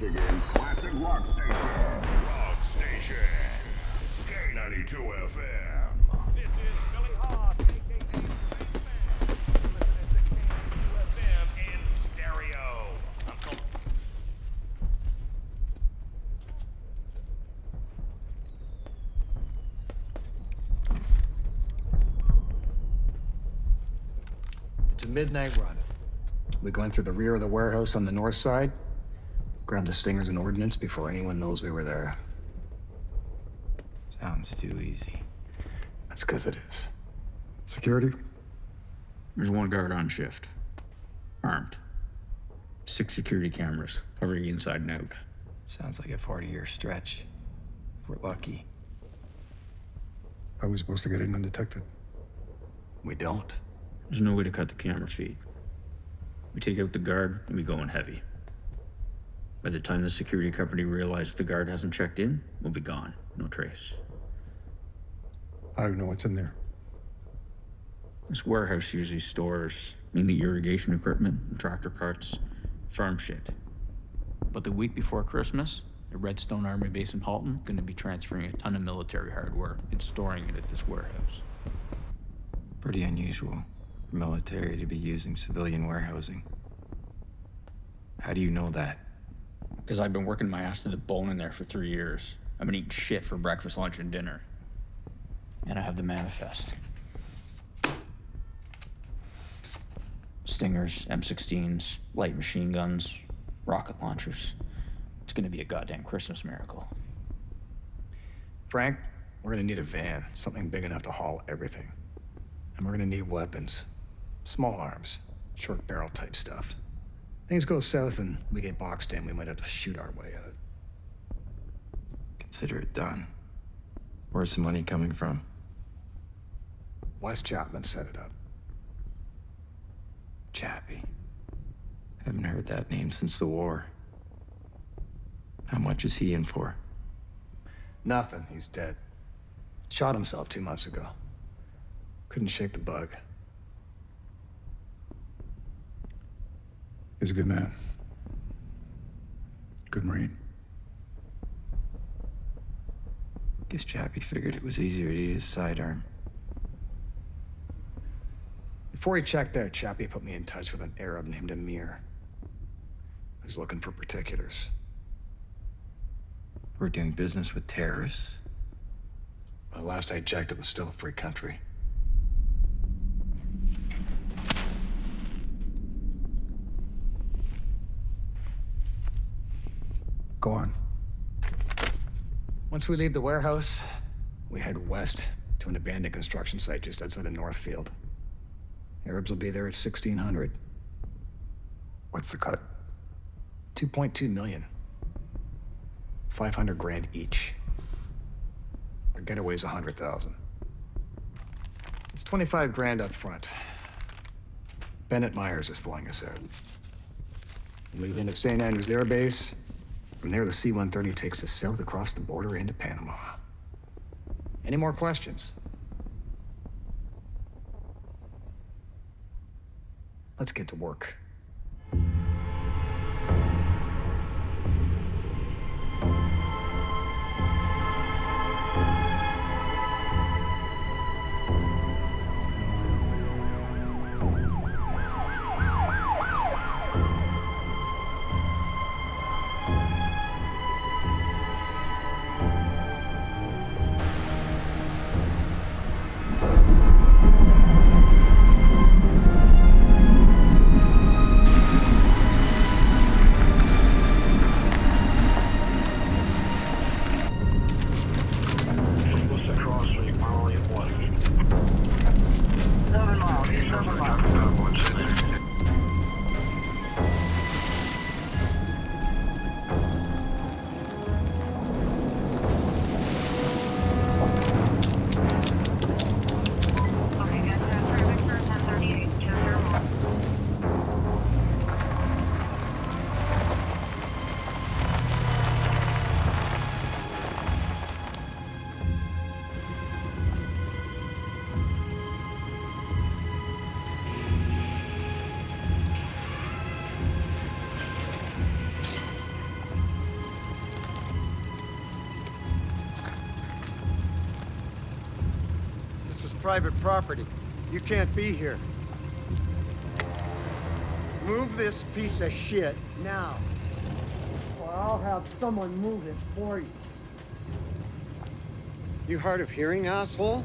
Michigan's classic rock station. Rock Station. K92 FM. This is Billy Haas, a.k.a. Spaceman. You're listening to K92 FM In stereo. Uncle. It's a midnight run. We go into the rear of the warehouse on the north side, grab the stingers and ordnance before anyone knows we were there. Sounds too easy. That's because it is. Security? There's one guard on shift. Armed. 6 security cameras covering inside and out. Sounds like a 40-year stretch. If we're lucky. How are we supposed to get in undetected? We don't. There's no way to cut the camera feed. We take out the guard and we go in heavy. By the time the security company realizes the guard hasn't checked in, we'll be gone. No trace. I don't know what's in there. This warehouse usually stores mainly irrigation equipment and tractor parts, farm shit. But the week before Christmas, the Redstone Army Base in Halton going to be transferring a ton of military hardware and storing it at this warehouse. Pretty unusual for military to be using civilian warehousing. How do you know that? Because I've been working my ass to the bone in there for 3 years. I've been eating shit for breakfast, lunch, and dinner. And I have the manifest. Stingers, M16s, light machine guns, rocket launchers. It's gonna be a goddamn Christmas miracle. Frank, we're gonna need a van, something big enough to haul everything. And we're gonna need weapons. Small arms, short barrel type stuff. Things go south and we get boxed in, we might have to shoot our way out. Consider it done. Where's the money coming from? Wes Chapman set it up. Chappie. Haven't heard that name since the war. How much is he in for? Nothing, he's dead. Shot himself 2 months ago. Couldn't shake the bug. He's a good man. Good Marine. Guess Chappie figured it was easier to eat his sidearm. Before he checked out, Chappie put me in touch with an Arab named Amir. He's looking for particulars. We're doing business with terrorists. The last I checked, it was still a free country. Go on. Once we leave the warehouse, we head west to an abandoned construction site just outside of Northfield. Arabs will be there at 1600. What's the cut? 2.2 million. 500 grand each. Our getaway's 100,000. It's 25 grand up front. Bennett Myers is flying us out. We leave in at St. Andrews Air Base. From there, the C-130 takes us south across the border into Panama. Any more questions? Let's get to work. private property. You can't be here. Move this piece of shit now, or I'll have someone move it for you. You hard of hearing, asshole?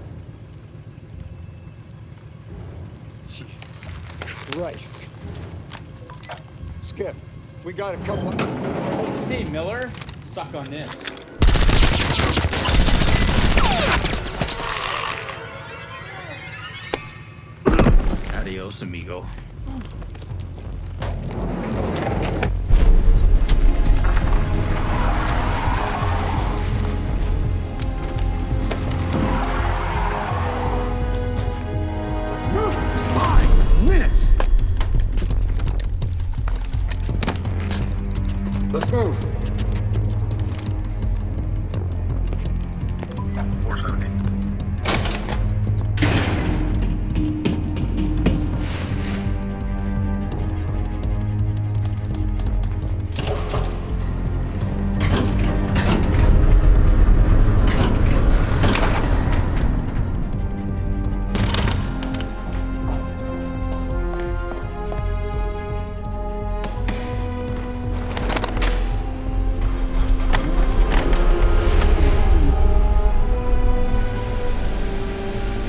Jesus Christ. Skip, we got a couple of... Hey, Miller. Suck on this. Adios, amigo. Let's move! 5 minutes! Let's move. 470.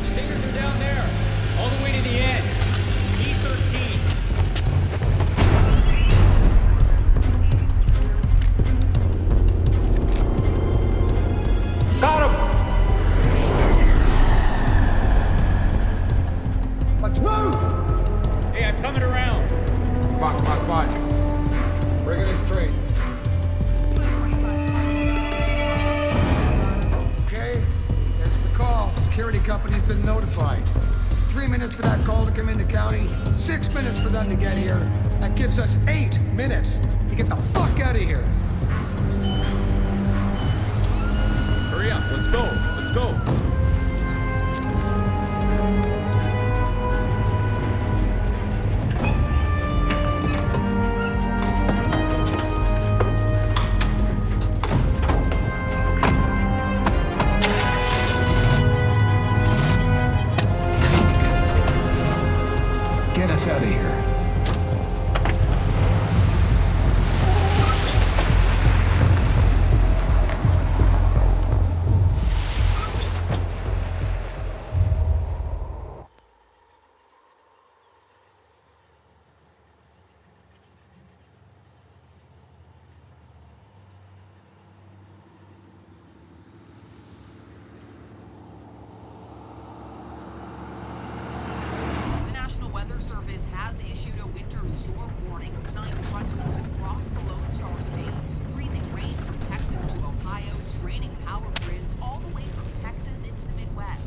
Stingers are down there, all the way to the end. E13. Got him! Let's move! Hey, I'm coming around. Come on. Bring it in straight. Okay, there's the call. Security company's been notified. 3 minutes for that call to come into county, 6 minutes for them to get here. That gives us 8 minutes to get the fuck out of here. Hurry up, let's go. Let's go. Get us out of here. The National Weather Service has issued a winter storm warning tonight, threatening to cross the Lone Star State. Freezing rain from Texas to Ohio, straining power grids all the way from Texas into the Midwest.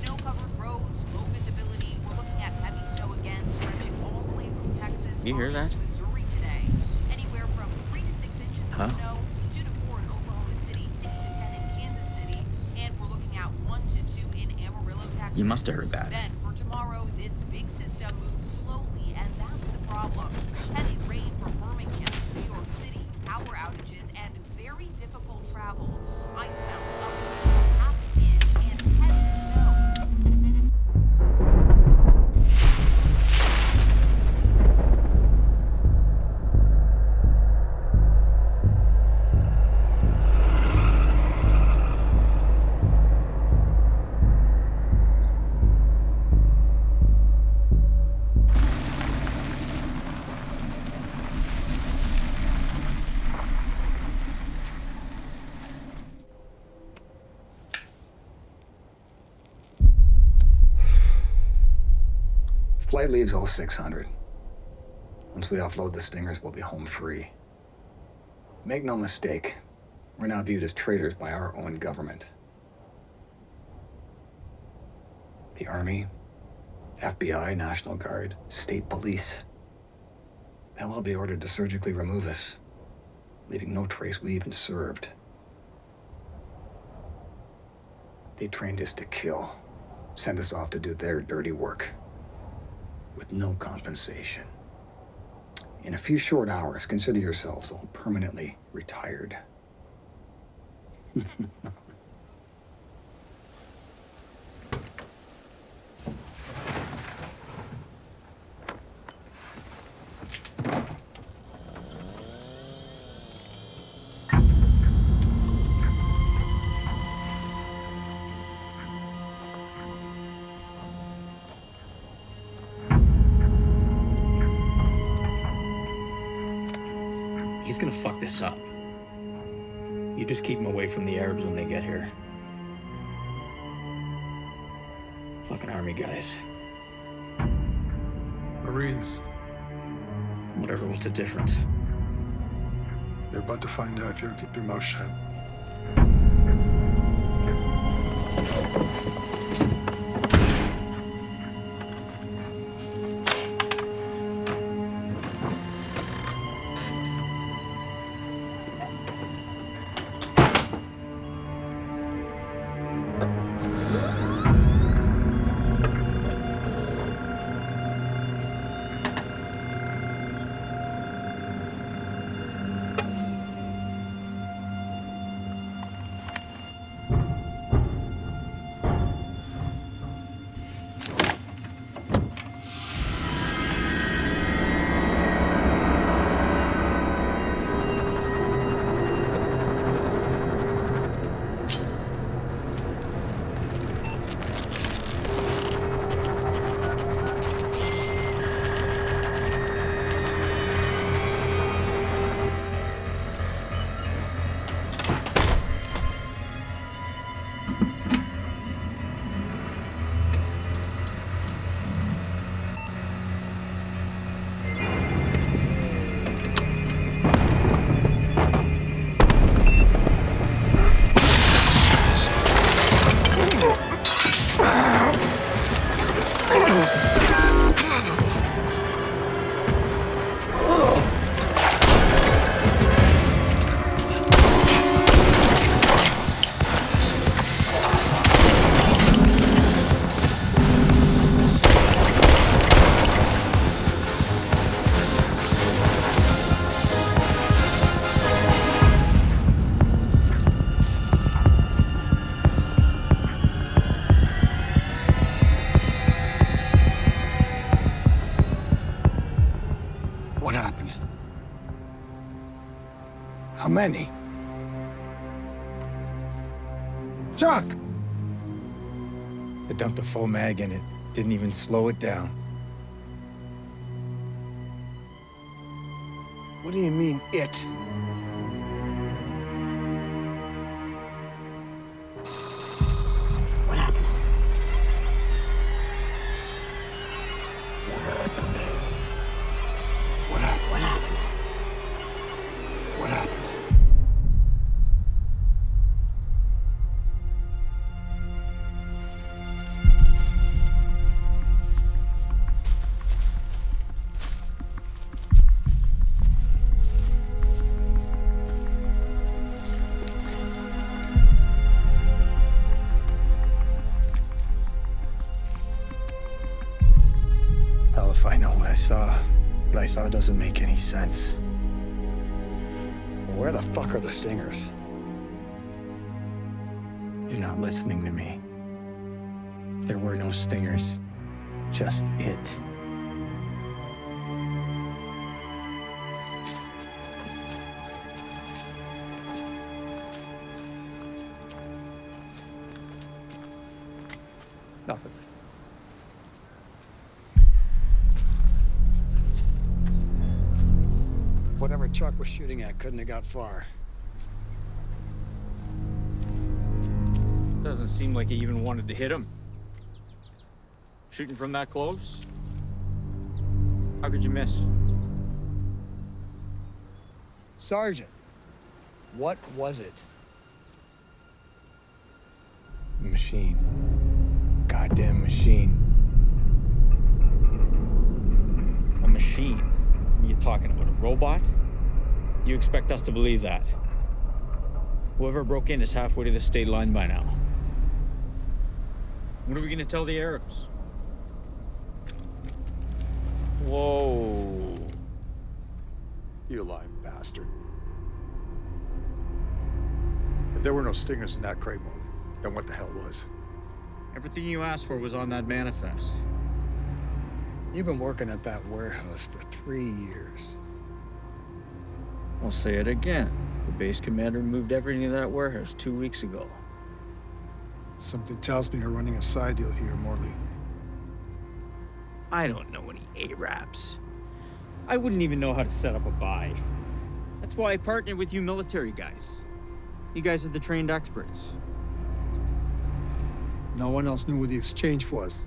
Snow-covered roads, low visibility. We're looking at heavy snow again, stretching all the way from Texas You hear that? to Missouri today. Anywhere from 3 to 6 inches Huh? of snow, 2 to 4 in Oklahoma City, 6 to 10 in Kansas City, and we're looking at 1 to 2 in Amarillo, Texas. You must have heard that. Then for tomorrow, this big system moves slowly, and that's the problem. Heavy rain from Birmingham to New York City, power outages, and very difficult travel. Ice mounts up to half an inch and heavy snow. Flight leaves 0600. Once we offload the Stingers, we'll be home free. Make no mistake, we're now viewed as traitors by our own government. The Army, FBI, National Guard, State Police. They'll all be ordered to surgically remove us, leaving no trace we even served. They trained us to kill, send us off to do their dirty work, with no compensation. In a few short hours, consider yourselves all permanently retired. gonna fuck this up. You just keep them away from the Arabs when they get here. Fucking army guys. Marines, Whatever, what's the difference? you're about to find out if you'll keep your mouth shut. What happened? How many? Chuck! They dumped a full mag in it. Didn't even slow it down. What do you mean, it? What happened? What happened? What happened? What happened? Hell if I know what I saw. What I saw doesn't make any sense. Where the fuck are the stingers? You're not listening to me. There were no stingers. Just it. Nothing. Whatever Chuck was shooting at couldn't have got far. Doesn't seem like he even wanted to hit him. Shooting from that close? How could you miss? Sergeant, what was it? Machine. Goddamn machine. A machine? What are you talking about? A robot? You expect us to believe that? Whoever broke in is halfway to the state line by now. What are we gonna tell the Arabs? Whoa. You lying bastard. If there were no stingers in that crate, then what the hell was? Everything you asked for was on that manifest. You've been working at that warehouse for 3 years. I'll say it again. The base commander moved everything to that warehouse 2 weeks ago. Something tells me you're running a side deal here, Morley. I don't know any Arabs. I wouldn't even know how to set up a buy. That's why I partnered with you military guys. You guys are the trained experts. No one else knew what the exchange was.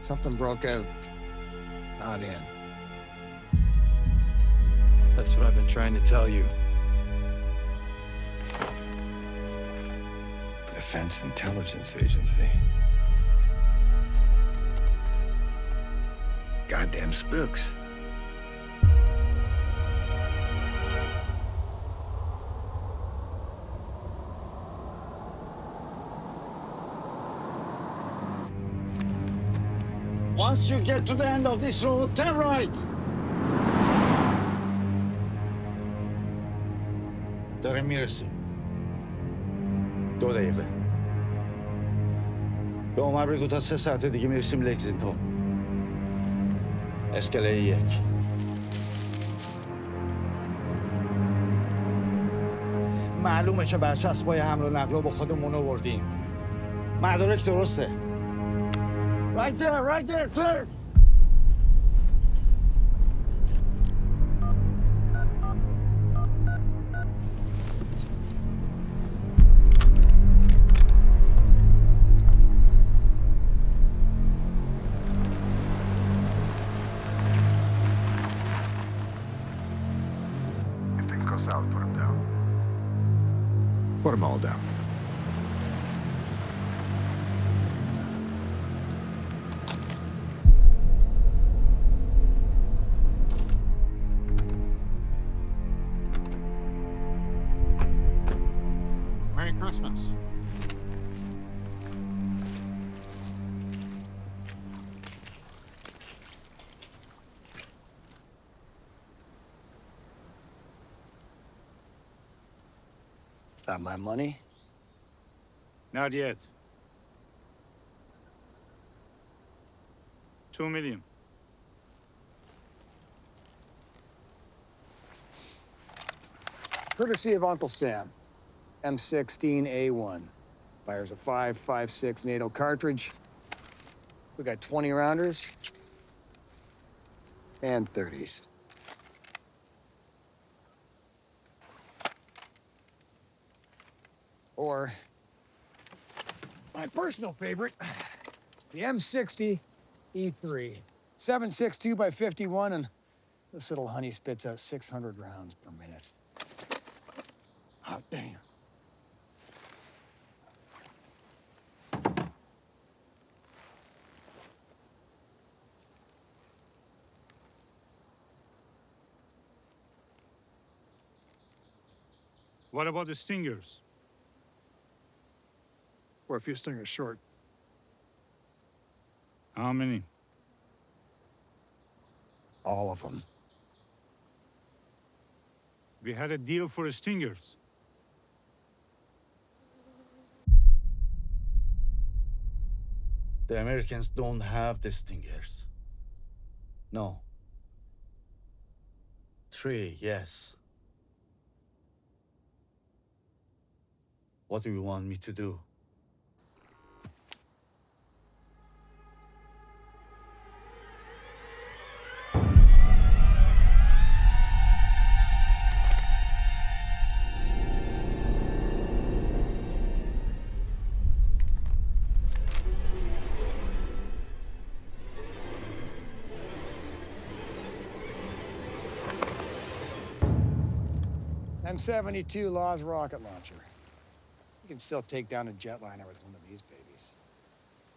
Something broke out. Not in. That's what I've been trying to tell you. Defense Intelligence Agency. Goddamn spooks. Once you get to the end of this road, turn right. داریم میرسیم 2 دقیقه به عمر بگو تا 3 ساعت دیگه میرسیم لکزینگتون اسکله 1 معلومه که برچسبای حمل و نقل رو با خودمون آوردیم مدارک درسته Right there, turn! If things go south, put them down. Put them all down. Merry Christmas. Is that my money? Not yet. 2 million. Courtesy of Uncle Sam. M16A1. Fires a 5.56 NATO cartridge. We got 20 rounders. And 30s. Or, my personal favorite, the M60 E3. 7.62 by 51, and this little honey spits out 600 rounds per minute. Oh, damn. What about the Stingers? We're a few stingers short. How many? All of them. We had a deal for the Stingers. The Americans don't have the Stingers. No. 3, yes. What do you want me to do? M72 Laws rocket launcher. You can still take down a jetliner with one of these babies.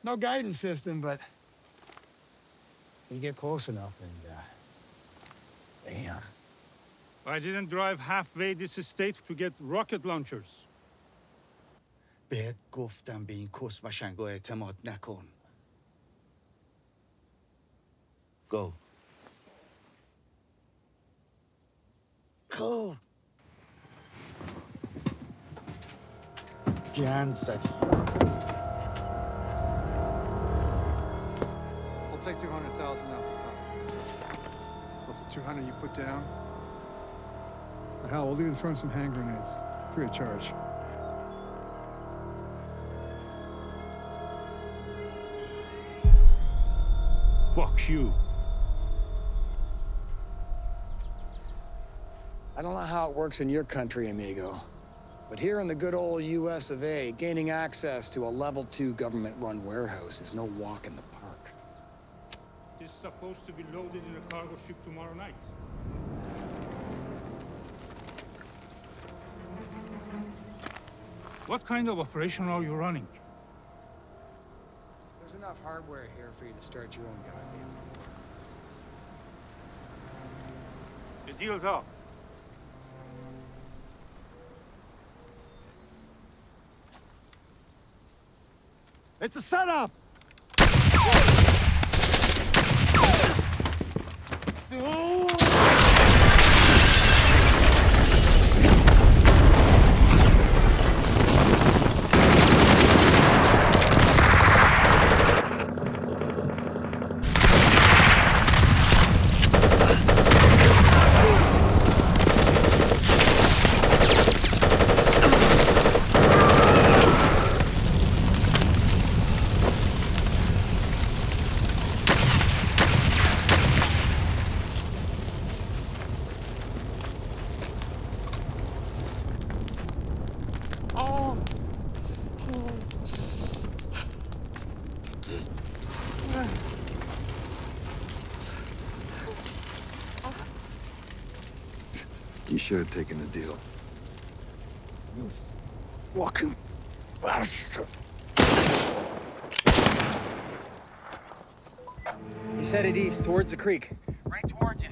No guidance system, but you get close enough and, damn. I didn't drive halfway this estate to get rocket launchers. بهت گفتم به این کس و شنگا اعتماد نکن. Go. Go. گند زدی. take 200,000 off the top. What's the 200 you put down? Hell, we'll leave you throwing some hand grenades, free of charge. Fuck you. I don't know how it works in your country, amigo. But here in the good old US of A, gaining access to a level 2 government-run warehouse is no walk in the park. It's supposed to be loaded in a cargo ship tomorrow night. What kind of operation are you running? There's enough hardware here for you to start your own goddamn war. The deal's up. It's a setup! You should have taken the deal. You fucking bastard. He's headed east, towards the creek. Right towards you.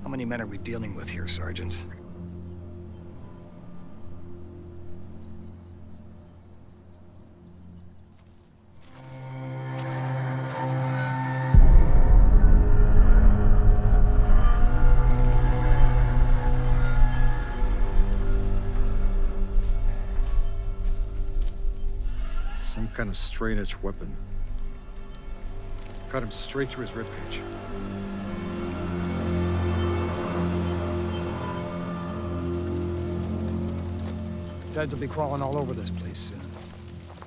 How many men are we dealing with here, Sergeant? Some kind of straight-edge weapon. Cut him straight through his ribcage. Feds will be crawling all over this place soon.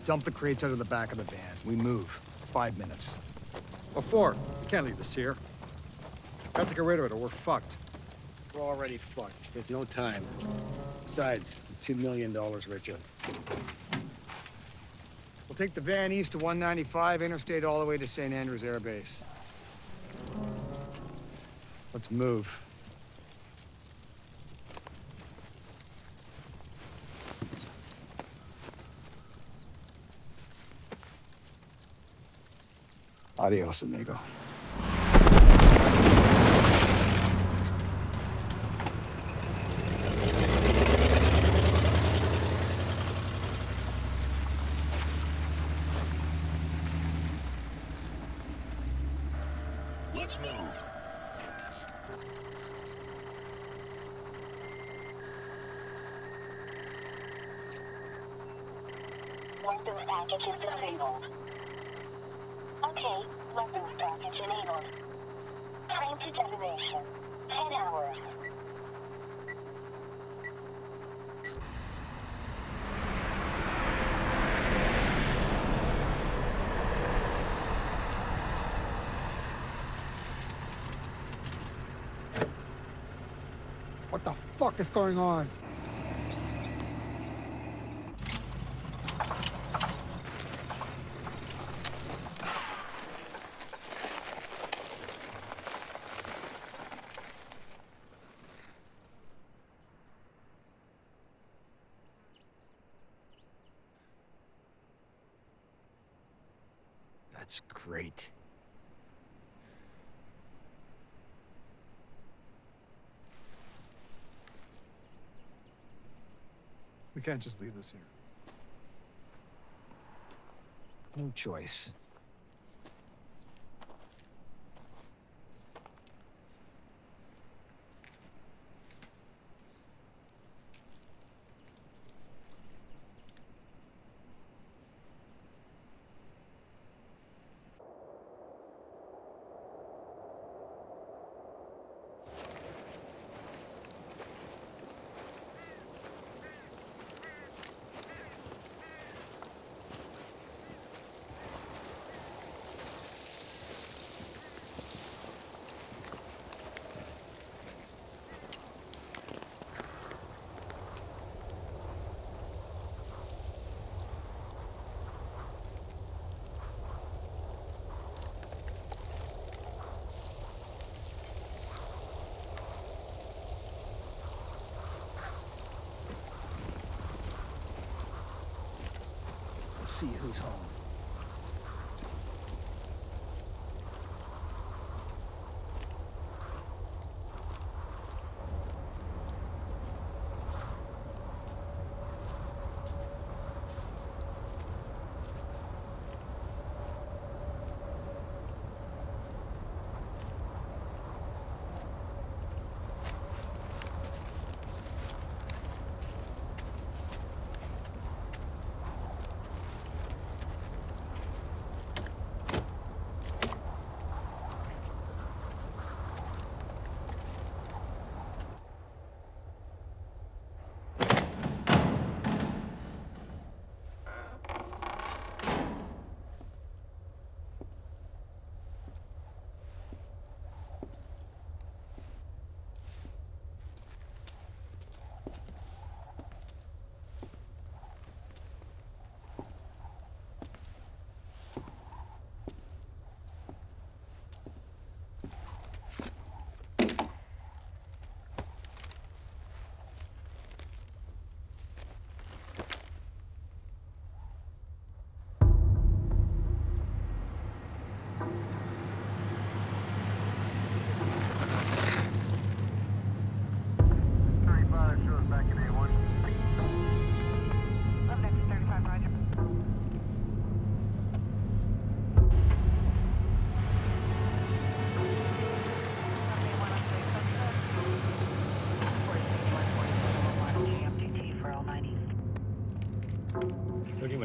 Dump the crates out of the back of the van. We move. 5 minutes. Before, can't leave this here. Got to get rid of it or we're fucked. We're already fucked. There's no time. Besides, $2 million richer. We'll take the van east to 195 interstate all the way to St. Andrews Air Base. Let's move. Adios, amigo. Look Let's move. Weapons package is disabled. Okay, weapons package enabled. Time to detonation. 10 hours. What the fuck is going on? That's great. We can't just leave this here. No choice. Let's see who's home.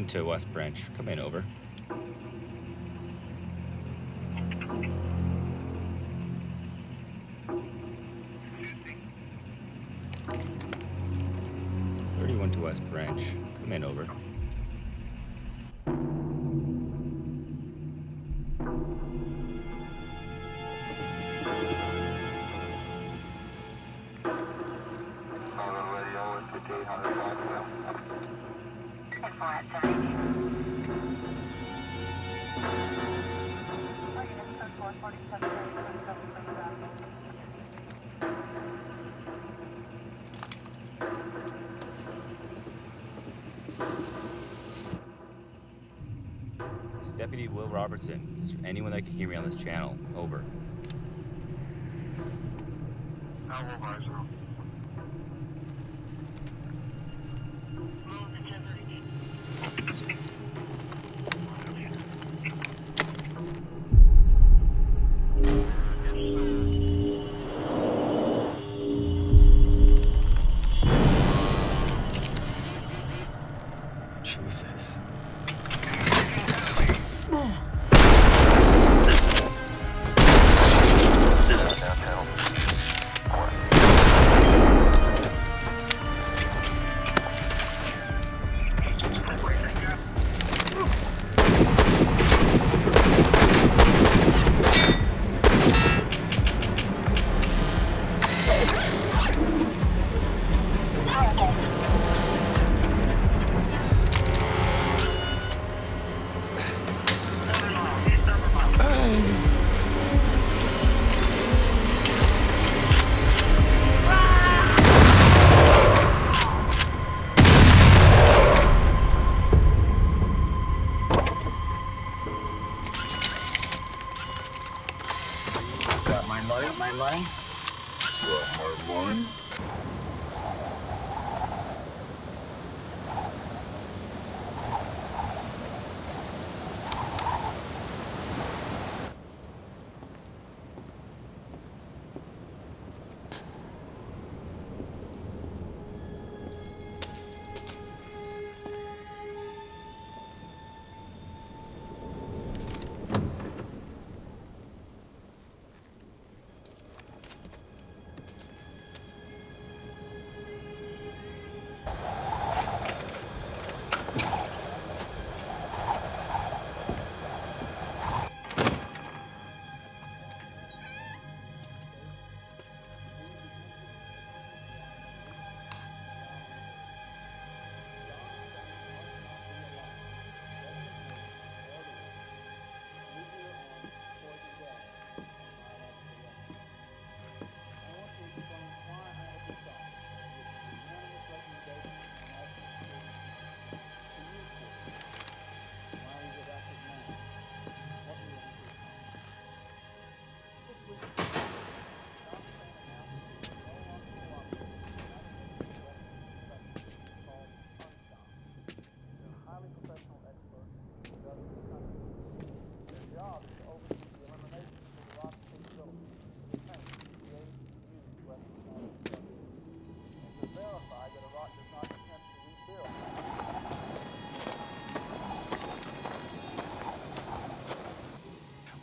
To West Branch. Come in, over. To West Branch. Come in, over. Deputy Will Robertson. Is there anyone that can hear me on this channel? Over. Jesus.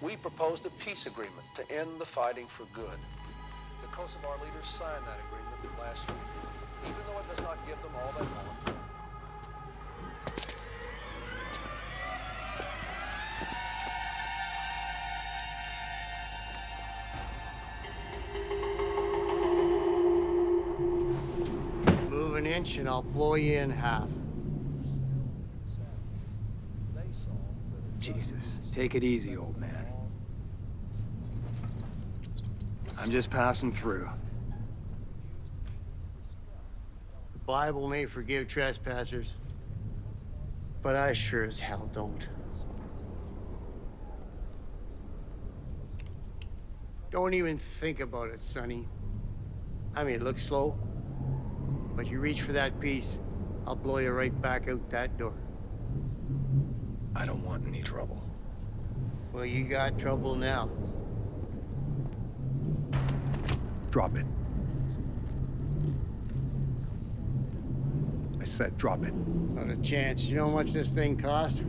We proposed a peace agreement to end the fighting for good. The Kosovar leaders signed that agreement last week, even though it does not give them all they want. Move an inch and I'll blow you in half. Jesus, take it easy, old man. I'm just passing through. The Bible may forgive trespassers, but I sure as hell don't. Don't even think about it, Sonny. I may look slow, but you reach for that piece, I'll blow you right back out that door. I don't want any trouble. Well, you got trouble now. Drop it. I said drop it. Not a chance. You know how much this thing cost?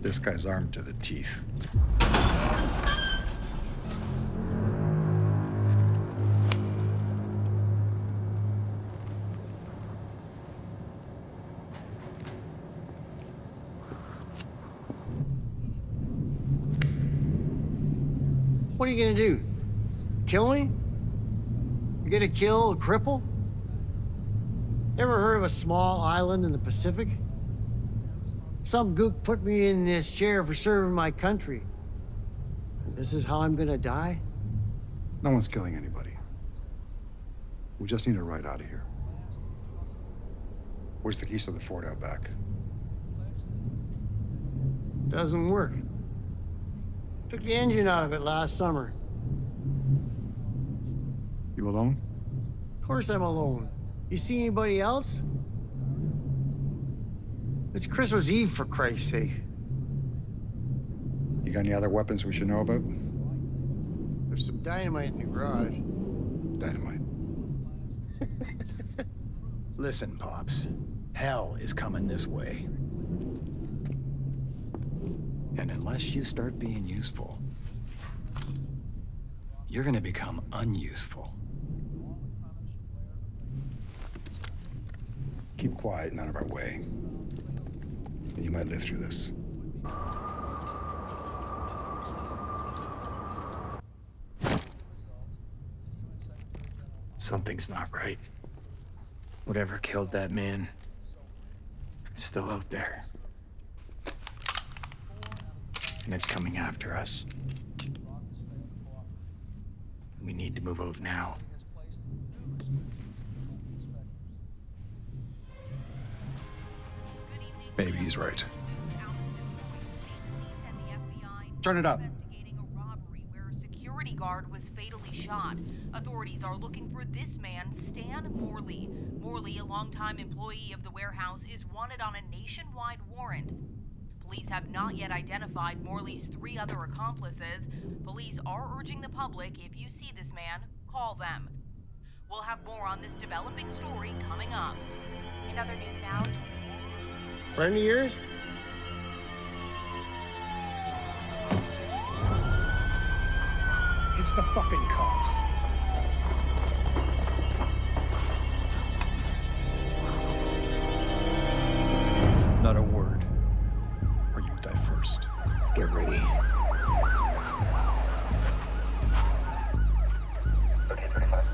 This guy's armed to the teeth. What are you gonna do? Kill me? You're gonna kill a cripple? Ever heard of a small island in the Pacific? Some gook put me in this chair for serving my country. This is how I'm gonna die? No one's killing anybody. We just need a ride out of here. Where's the keys to the fort out back? Doesn't work. Took the engine out of it last summer. You alone? Of course I'm alone. You see anybody else? It's Christmas Eve, for Christ's sake. You got any other weapons we should know about? There's some dynamite in the garage. Dynamite. Listen, Pops. Hell is coming this way. And unless you start being useful, you're gonna become unuseful. Keep quiet and out of our way. You might live through this. Something's not right. Whatever killed that man is still out there. And it's coming after us. We need to move out now. Maybe he's right. Turn it up. Investigating a robbery where a security guard was fatally shot. Authorities are looking for this man, Stan Morley. Morley, a longtime employee of the warehouse, is wanted on a nationwide warrant. Police have not yet identified Morley's 3 other accomplices. Police are urging the public, if you see this man, call them. We'll have more on this developing story coming up. In other news now... Friend of yours? It's the fucking cops. Not a word. Or you die first. Get ready. Okay, 35.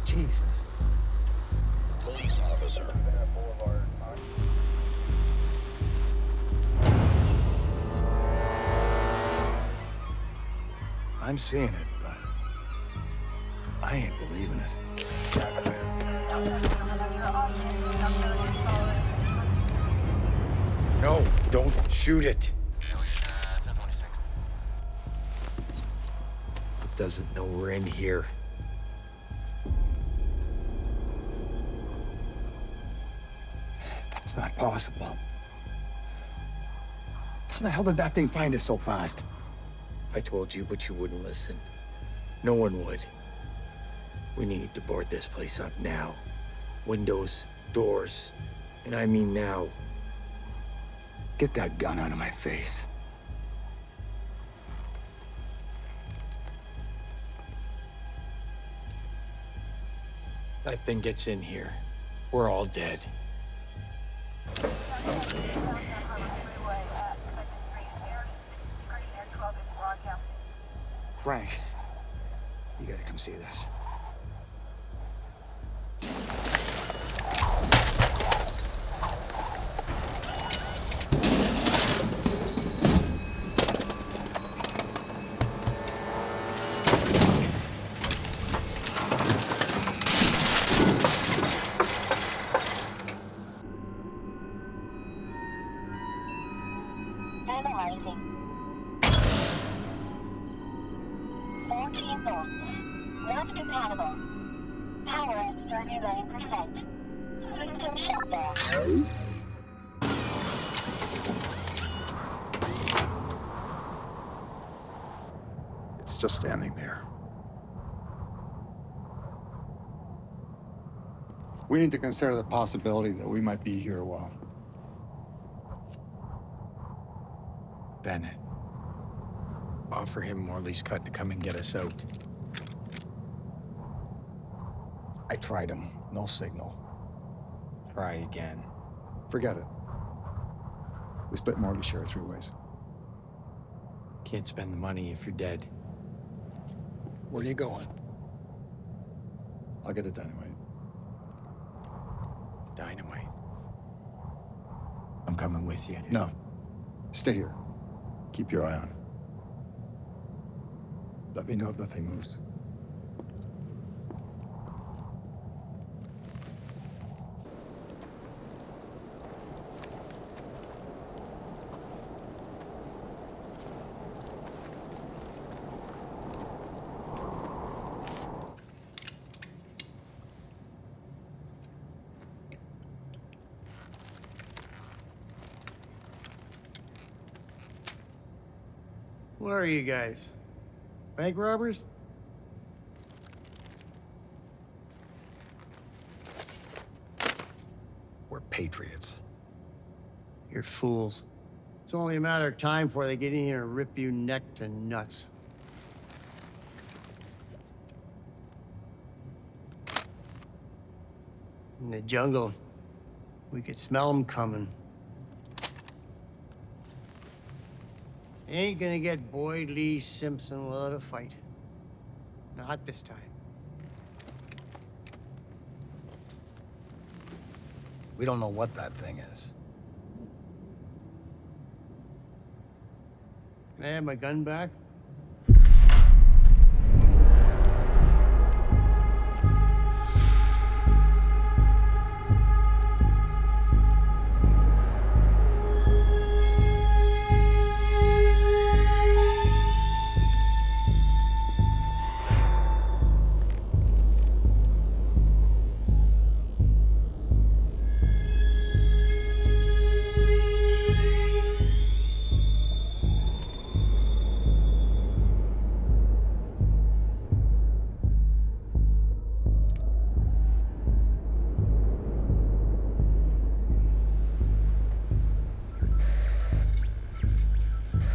Jesus. Police officer. I'm seeing it, but I ain't believing it. No, don't shoot it. It doesn't know we're in here. That's not possible. How the hell did that thing find us so fast? I told you, but you wouldn't listen. No one would. We need to board this place up now. Windows, doors, and I mean now. Get that gun out of my face. That thing gets in here. We're all dead. Frank, you gotta come see this. Analyzing. 14 volts. Not compatible. Power at 39%. System shutdown. It's just standing there. We need to consider the possibility that we might be here a while. Bennett. Offer him Morley's cut to come and get us out. I tried him. No signal. Try again. Forget it. We split Morley's share 3 ways. Can't spend the money if you're dead. Where are you going? I'll get the dynamite. Dynamite. I'm coming with you. No. Stay here. Keep your eye on it. Let me know if nothing moves. What are you guys? Bank robbers? We're patriots. You're fools. It's only a matter of time before they get in here and rip you neck to nuts. In the jungle, we could smell them coming. Ain't gonna get Boyd Lee Simpson without a fight. Not this time. We don't know what that thing is. Can I have my gun back?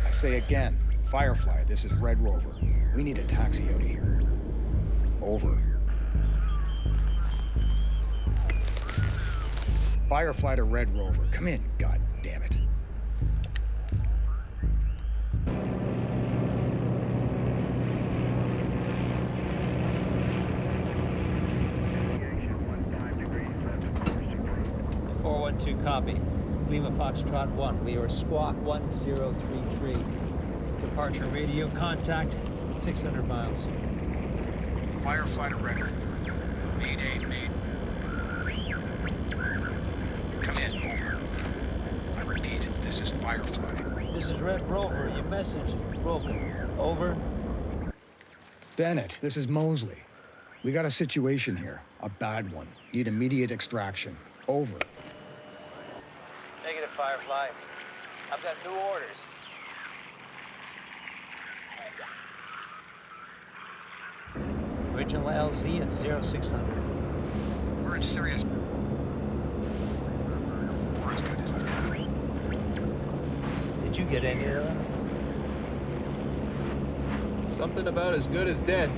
Say again, Firefly, this is Red Rover. We need a taxi out of here. Over. Firefly to Red Rover. Come in, god damn it. The 412 copy. Lima Foxtrot 1, we are Squawk 1033. Departure radio contact, 600 miles. Firefly to Red Rover. Mayday, made. Come in, over. I repeat, this is Firefly. This is Red Rover, your message is broken. Over. Bennett, this is Mosley. We got a situation here. A bad one. Need immediate extraction. Over. Negative, Firefly. I've got new orders. Original LZ at 0600. We're in serious... We're as good as it can. Did you get any of that? Something about as good as dead.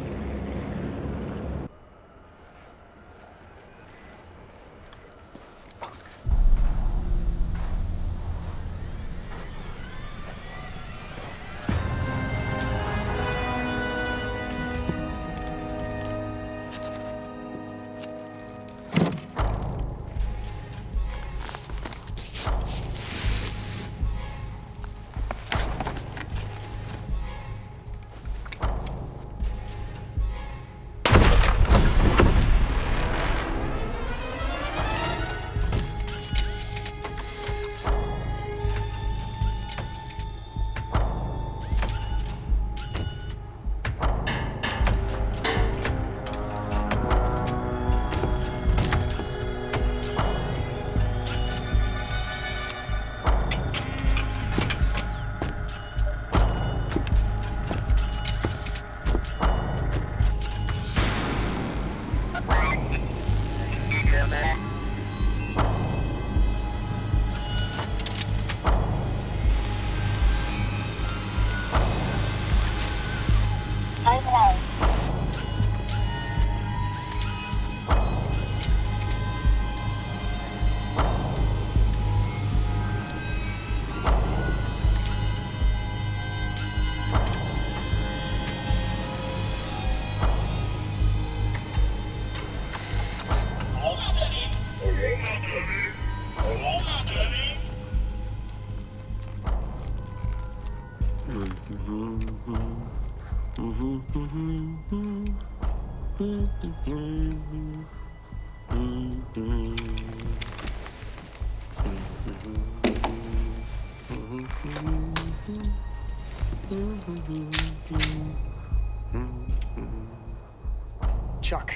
Chuck,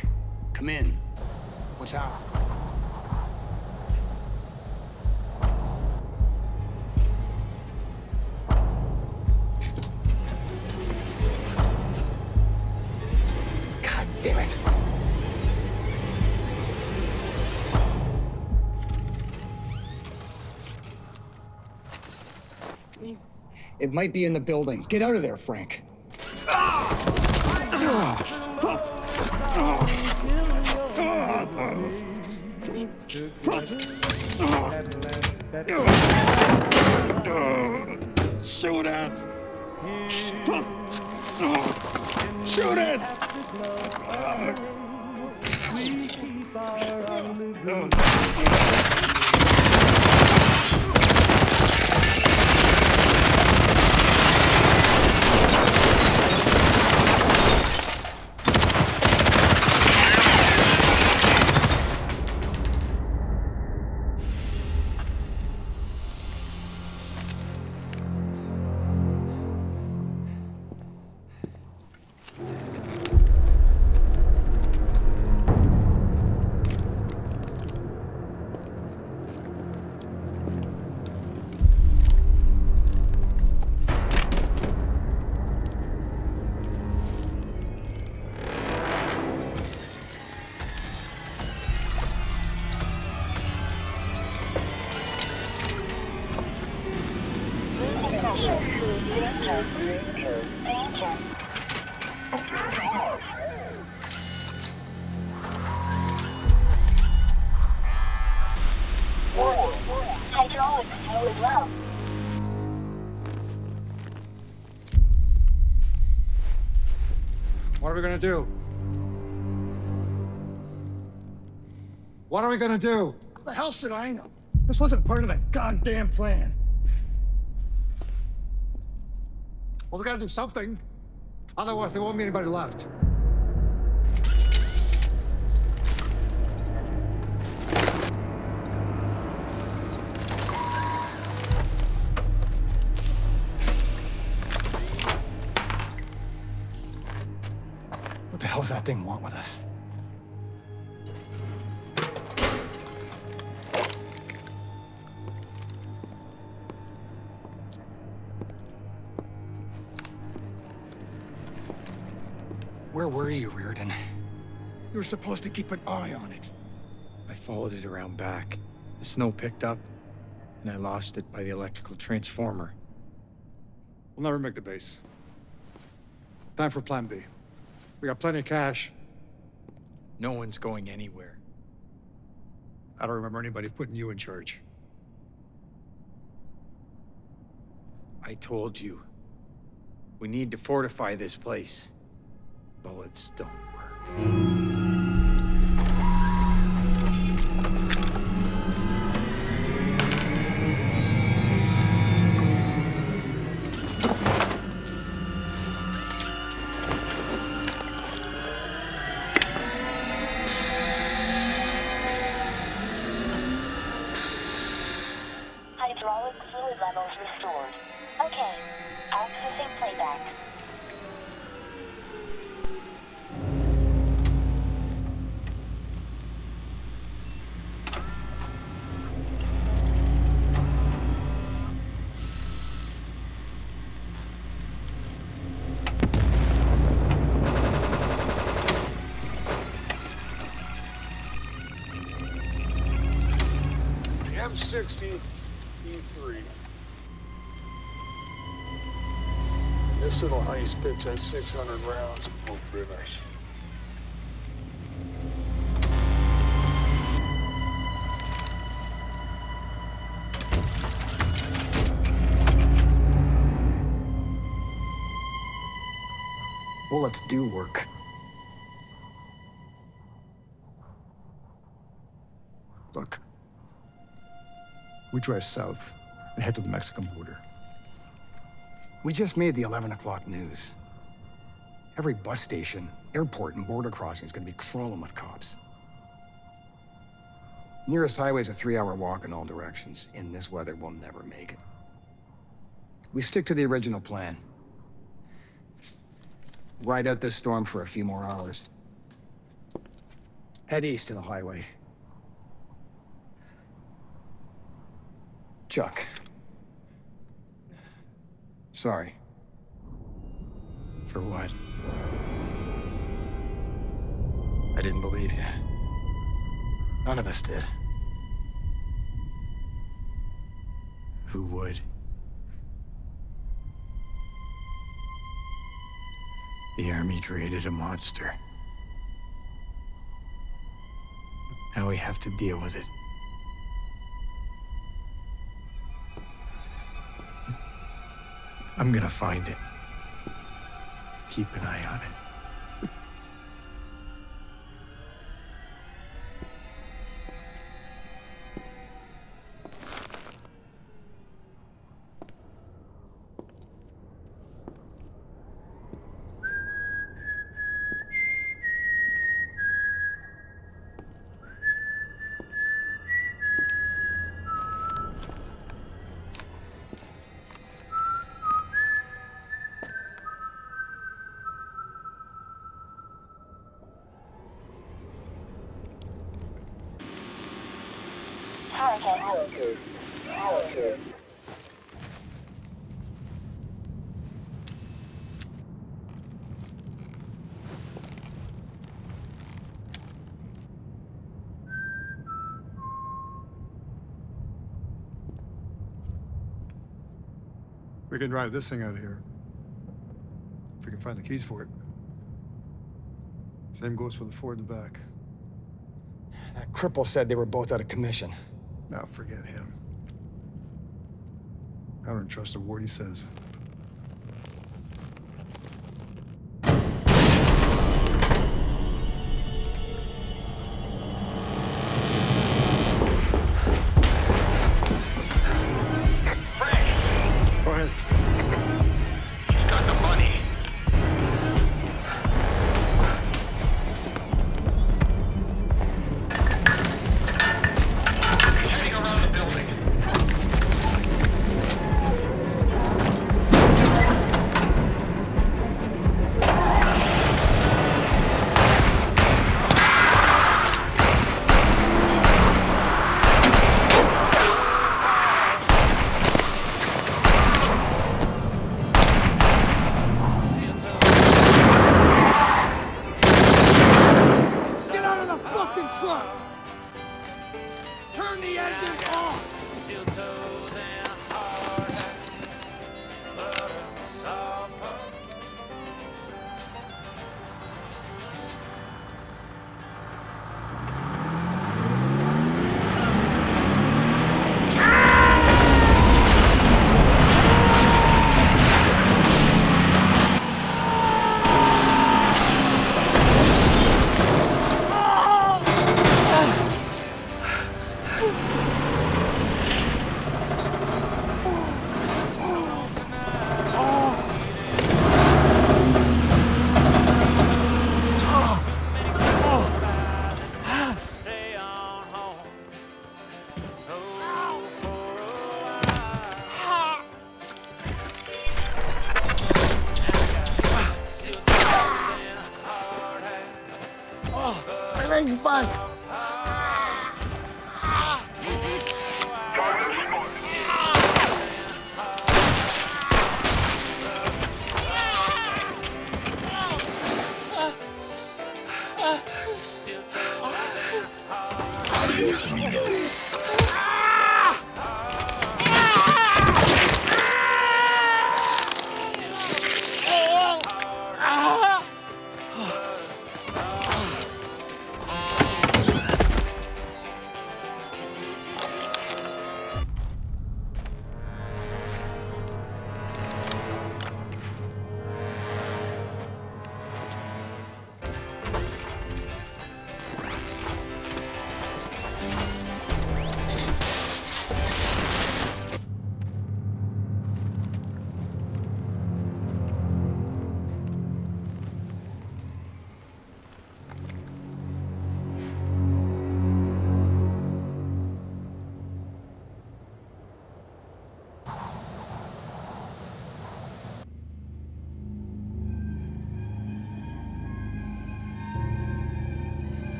come in. What's up? Damn it. It might be in the building. Get out of there, Frank. Shoot it! Shoot it! Hydraulics fluid low. What are we gonna do? What are we gonna do? How the hell should I know? This wasn't part of the goddamn plan. Well, we gotta do something. Otherwise, there won't be anybody left. What the hell's that thing want with us? Where were you, Reardon? You were supposed to keep an eye on it. I followed it around back. The snow picked up, and I lost it by the electrical transformer. We'll never make the base. Time for Plan B. We got plenty of cash. No one's going anywhere. I don't remember anybody putting you in charge. I told you. We need to fortify this place. Bullets don't work. Hydraulic fluid levels restored. Okay, accessing playback. M60 E3. This little heist picks at 600 rounds of both rivers. Bullets do work. Look. We drive south and head to the Mexican border. We just made the 11 o'clock news. Every bus station, airport, and border crossing is going to be crawling with cops. Nearest highway is a 3-hour walk in all directions. In this weather, we'll never make it. We stick to the original plan. Ride out this storm for a few more hours. Head east to the highway. Chuck. Sorry. For what? I didn't believe you. None of us did. Who would? The army created a monster. Now we have to deal with it. I'm gonna find it. Keep an eye on it. Target. We can drive this thing out of here. If we can find the keys for it. Same goes for the Ford in the back. That cripple said they were both out of commission. Now forget him. I don't trust a word he says. Go ahead. He's got the money. He's heading around the building. Get out of the fucking truck! Turn the engine off! Steel toes and hard hat, but a soft heart. Stay on home. Oh, for a while. Steel toes and hard hat. My leg's bust.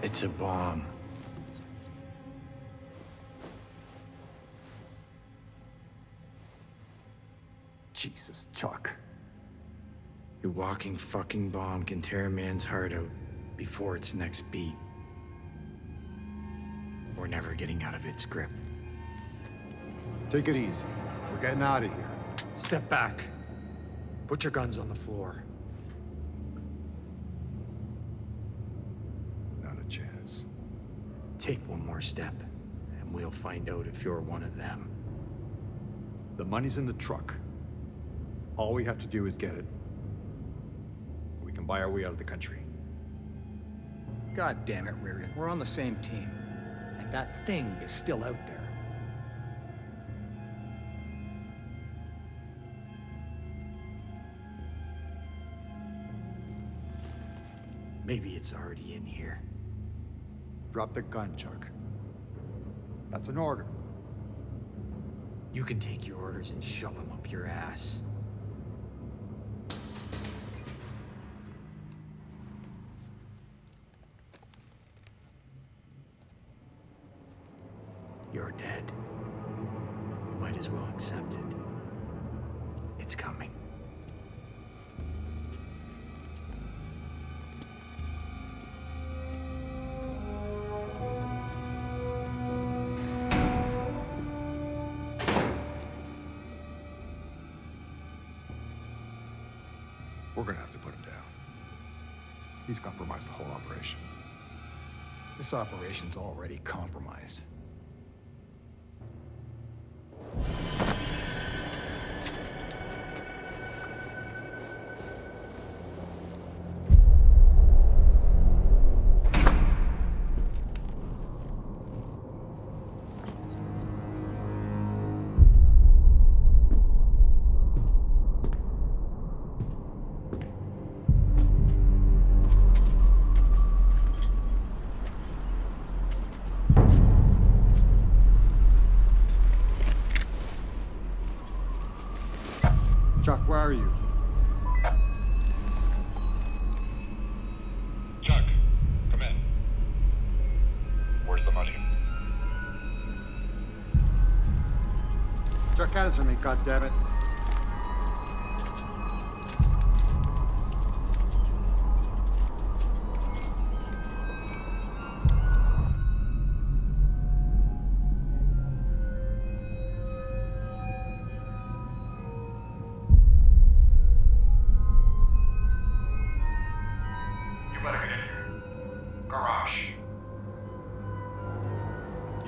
It's a bomb. Jesus, Chuck. Your walking fucking bomb can tear a man's heart out before its next beat. We're never getting out of its grip. Take it easy. We're getting out of here. Step back. Put your guns on the floor. Not a chance. Take one more step, and we'll find out if you're one of them. The money's in the truck. All we have to do is get it. We can buy our way out of the country. God damn it, Reardon. We're on the same team. And that thing is still out there. Maybe it's already in here. Drop the gun, Chuck. That's an order. You can take your orders and shove them up your ass. You're dead. Might as well accept it. It's coming. We're gonna have to put him down. He's compromised the whole operation. This operation's already compromised. Chuck, where are you? Chuck, come in. Where's the money? Chuck, answer me, goddammit.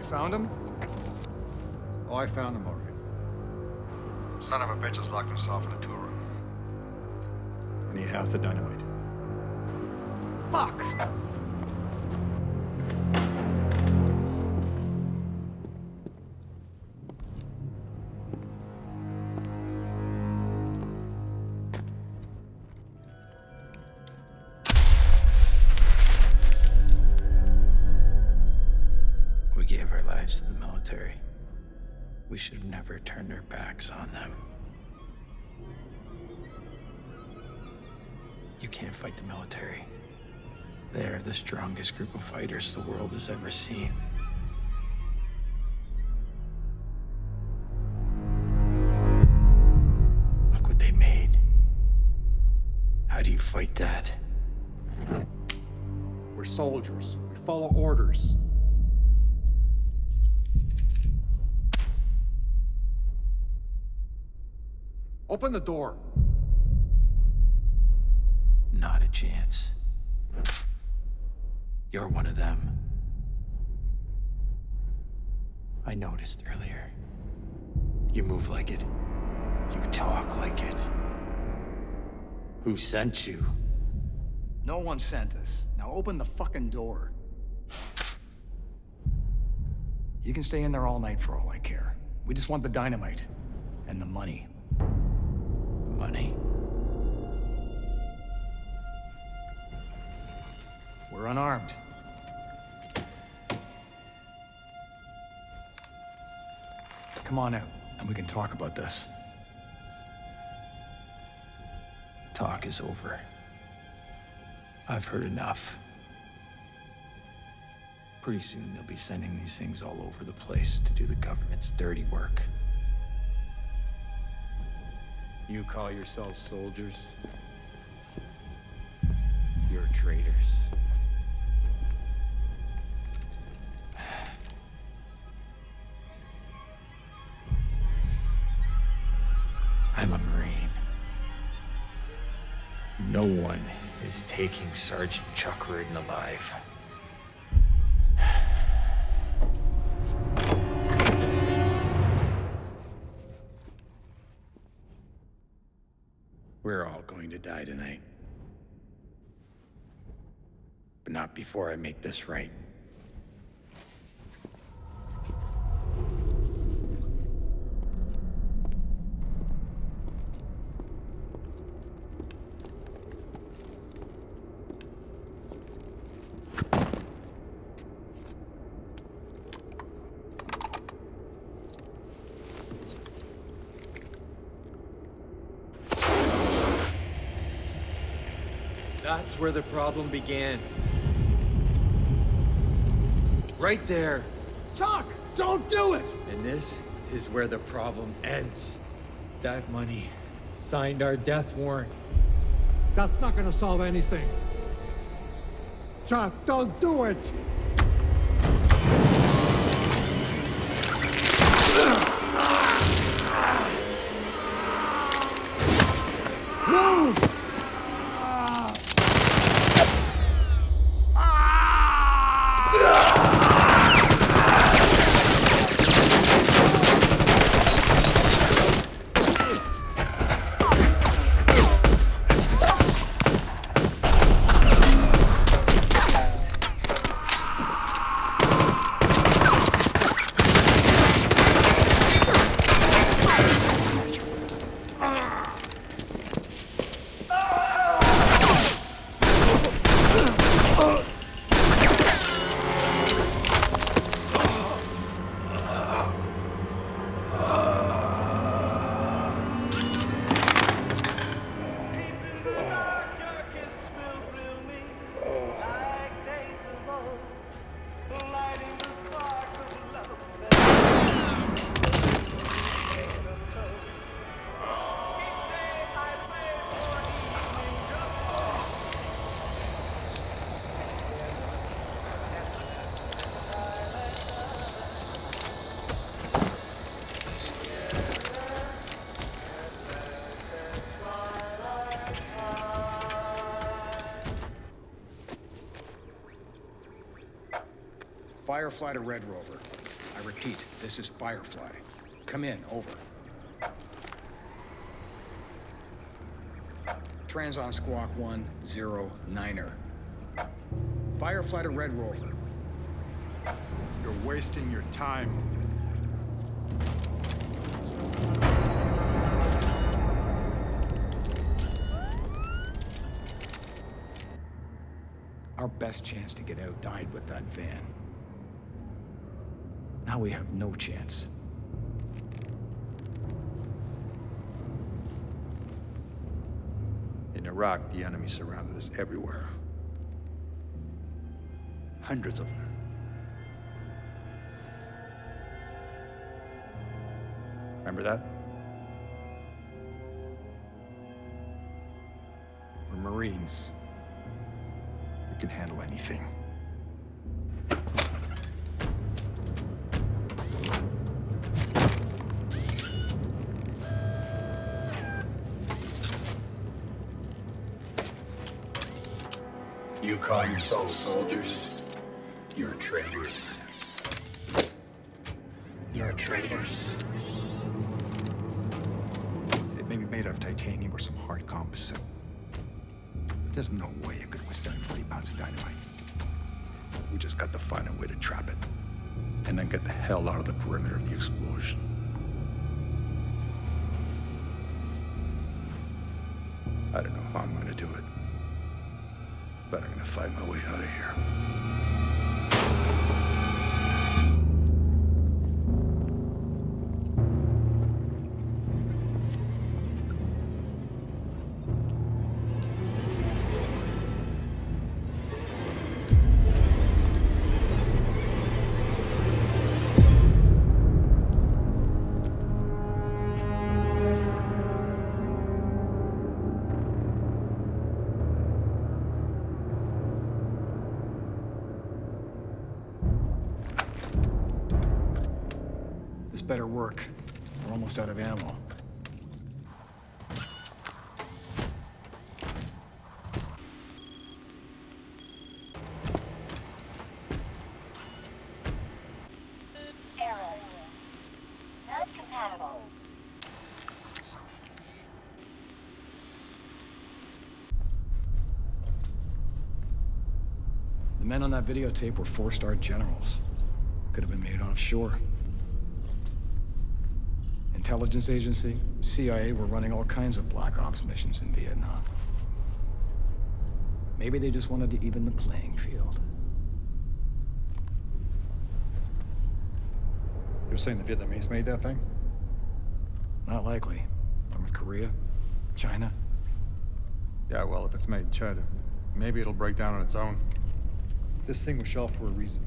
Found him? Oh, I found him already. Son of a bitch has locked himself in a tool room. And he has the dynamite. Fuck! We gave our lives to the military. We should have never turned our backs on them. You can't fight the military. They're the strongest group of fighters the world has ever seen. Look what they made. How do you fight that? We're soldiers. We follow orders. Open the door. Not a chance. You're one of them. I noticed earlier. You move like it. You talk like it. Who sent you? No one sent us. Now open the fucking door. You can stay in there all night for all I care. We just want the dynamite. And the money. Money? We're unarmed. Come on out, and we can talk about this. Talk is over. I've heard enough. Pretty soon they'll be sending these things all over the place to do the government's dirty work. You call yourselves soldiers? You're traitors. I'm a Marine. No one is taking Sergeant Chuck Reardon alive. We're all going to die tonight. But not before I make this right. That's where the problem began. Right there. Chuck, don't do it! And this is where the problem ends. That money signed our death warrant. That's not gonna solve anything. Chuck, don't do it! Move! Firefly to Red Rover. I repeat, this is Firefly. Come in, over. Trans on Squawk 109er. Firefly to Red Rover. You're wasting your time. Our best chance to get out died with that van. Now we have no chance. In Iraq, the enemy surrounded us everywhere. Hundreds of them. Remember that? We're Marines. We can handle anything. You call yourselves soldiers? You're traitors. You're traitors. It may be made out of titanium or some hard composite. But there's no way it could withstand 40 pounds of dynamite. We just got to find a way to trap it. And then get the hell out of the perimeter of the explosion. I don't know how I'm gonna do it. But I'm gonna find my way out of here. better work. We're almost out of ammo. Error. Not compatible. The men on that videotape were 4-star generals. Could have been made offshore. Intelligence agency, CIA were running all kinds of black ops missions in Vietnam. Maybe they just wanted to even the playing field. You're saying the Vietnamese made that thing? Not likely. North Korea, China. Yeah, well, if it's made in China, maybe it'll break down on its own. This thing was shelved for a reason.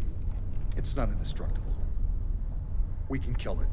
It's not indestructible. We can kill it.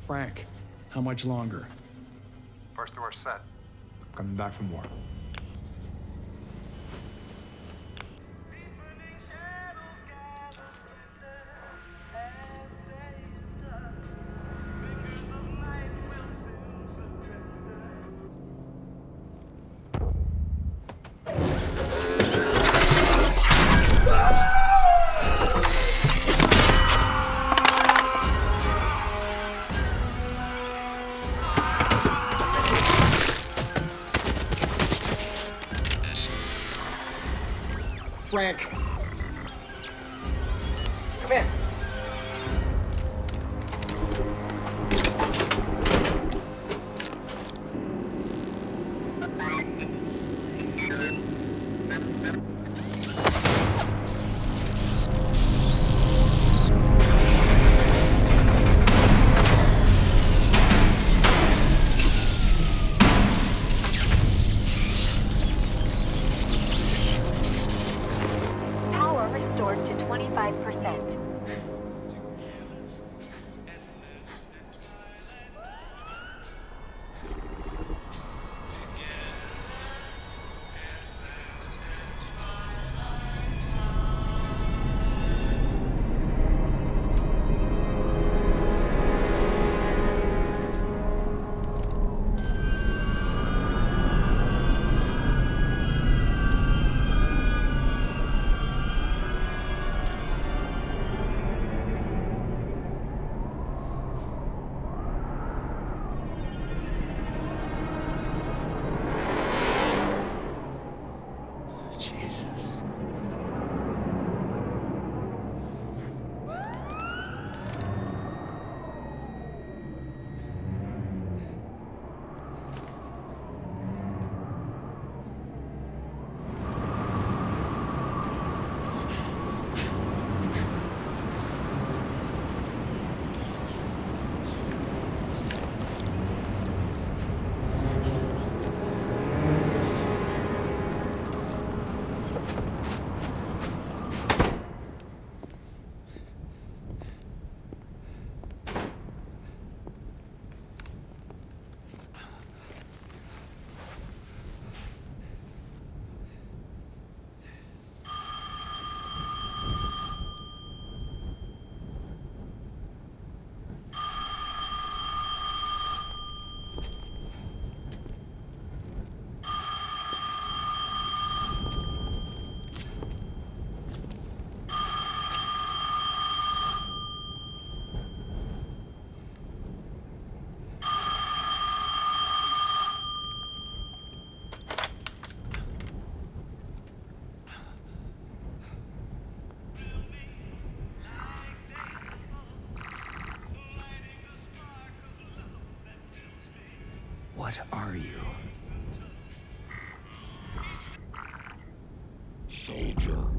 Frank, how much longer? First door set. Coming back from war. Frank. Come in. Power restored to 25%. What are you? Soldier.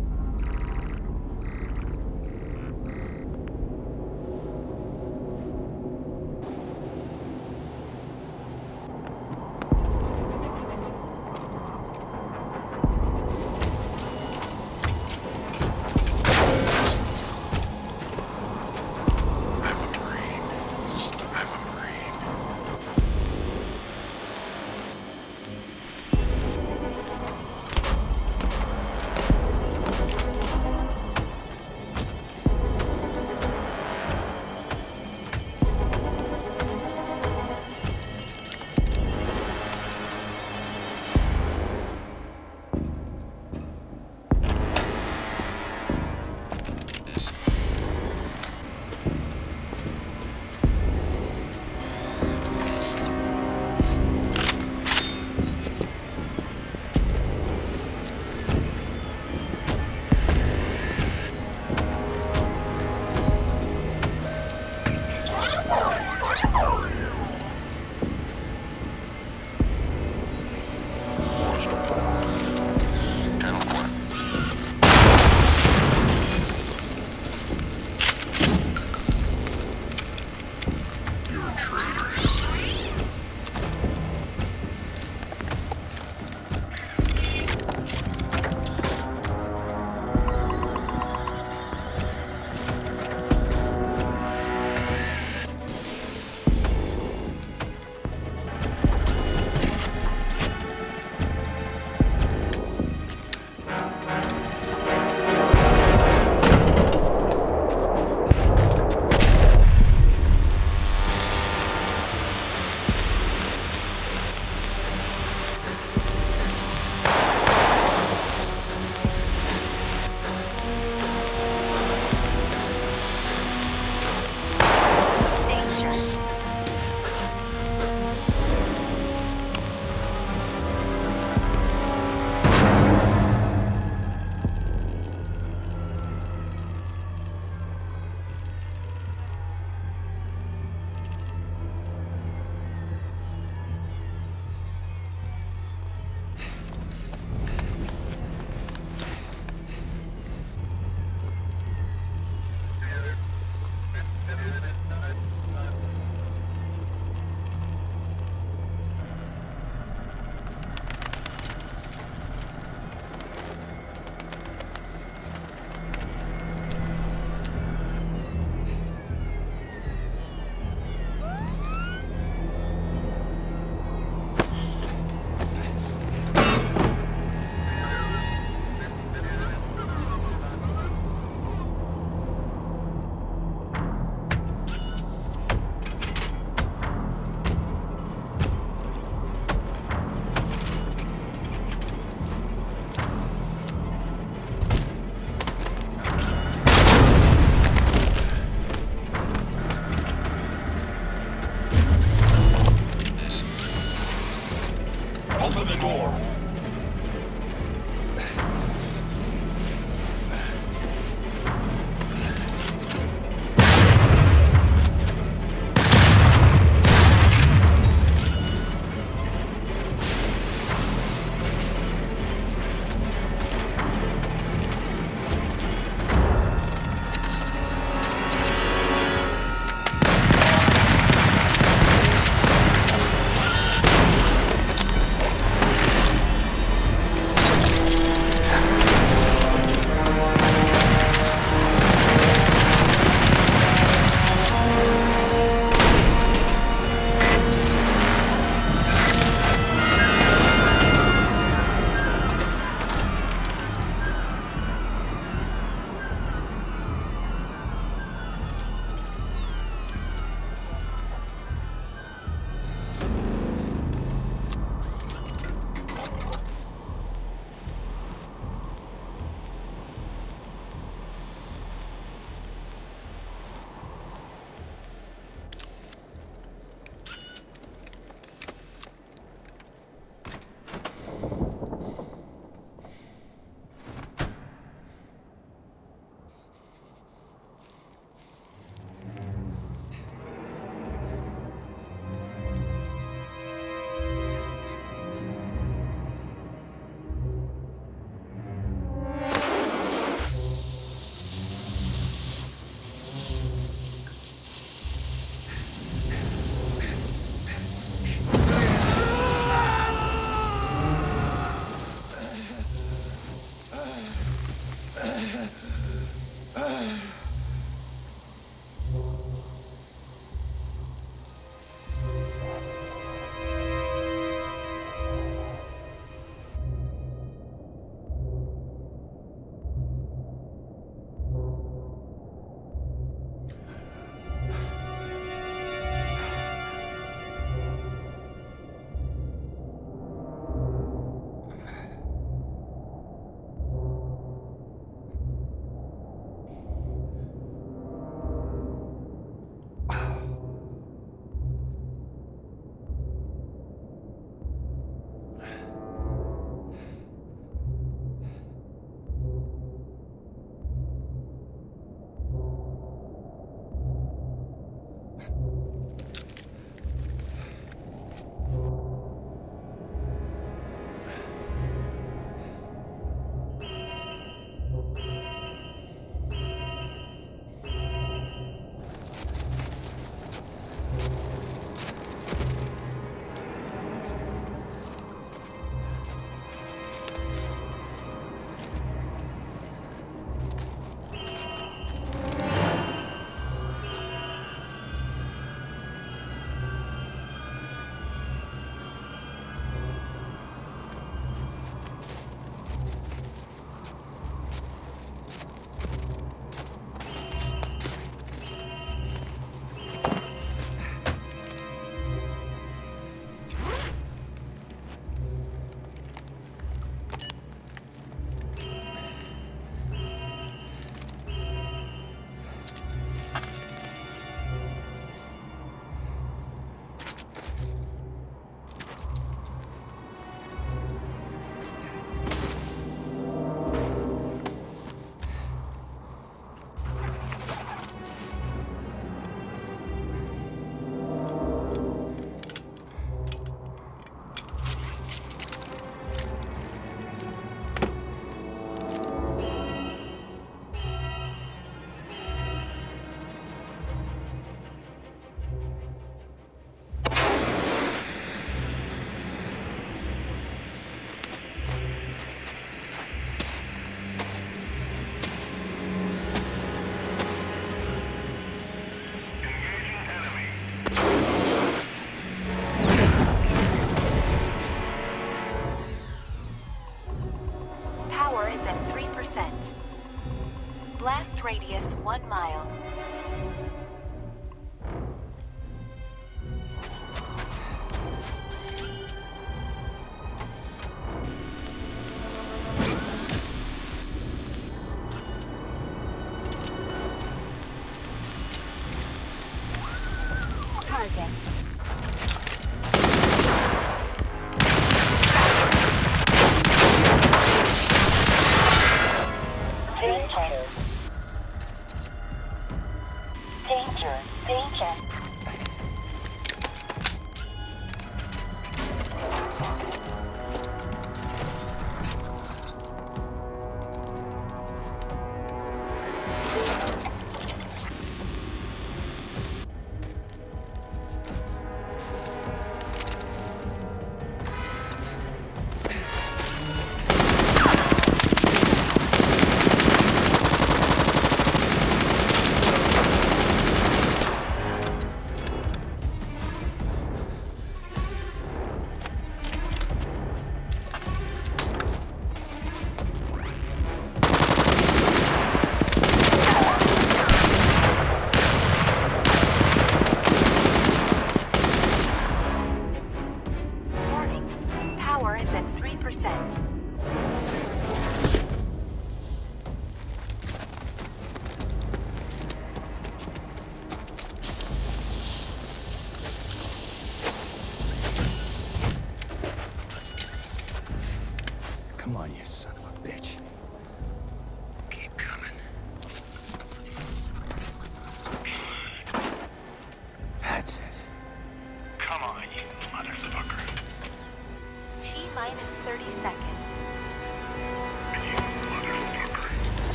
Blast radius 1 mile. Target. Danger. Danger.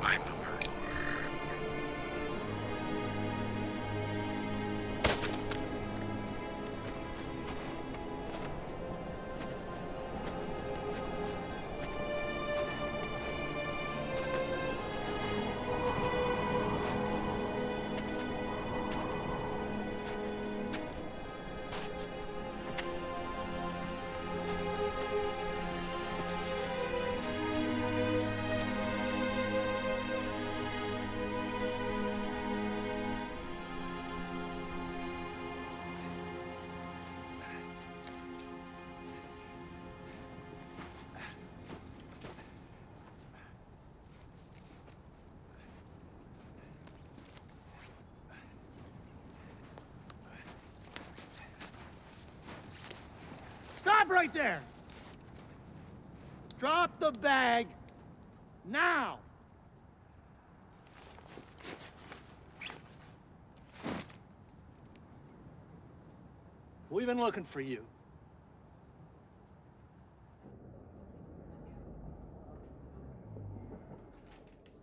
I'm a murderer. Stop right there! Drop the bag now! We've been looking for you.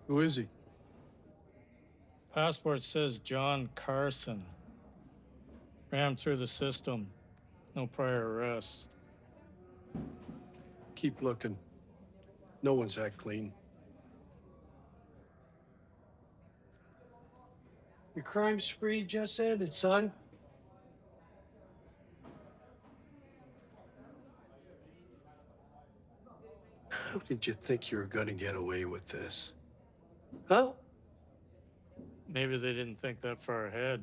Who is he? Passport says John Carson. Rammed through the system. No prior arrests. Keep looking. No one's that clean. Your crime spree just ended, son. How did you think you were gonna get away with this? Huh? Maybe they didn't think that far ahead.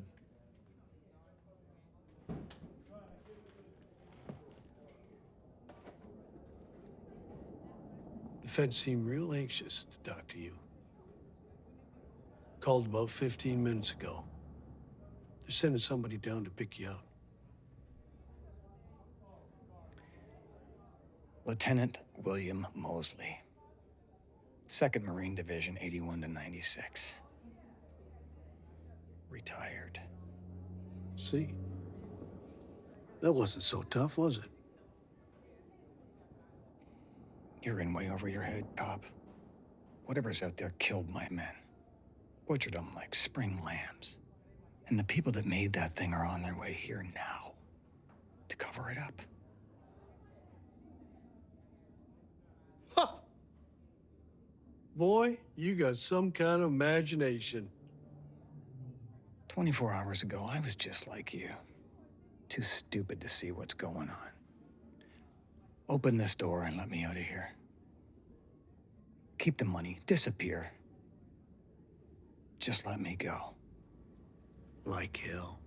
The feds seem real anxious to talk to you. Called about 15 minutes ago. They're sending somebody down to pick you up. Lieutenant William Mosley, 2nd Marine Division, 81 to 96. Retired. See? That wasn't so tough, was it? You're in way over your head, cop. Whatever's out there killed my men. Butchered them like spring lambs. And the people that made that thing are on their way here now to cover it up. Boy, you got some kind of imagination. 24 hours ago, I was just like you. Too stupid to see what's going on. Open this door and let me out of here. Keep the money, disappear. Just let me go. Like hell.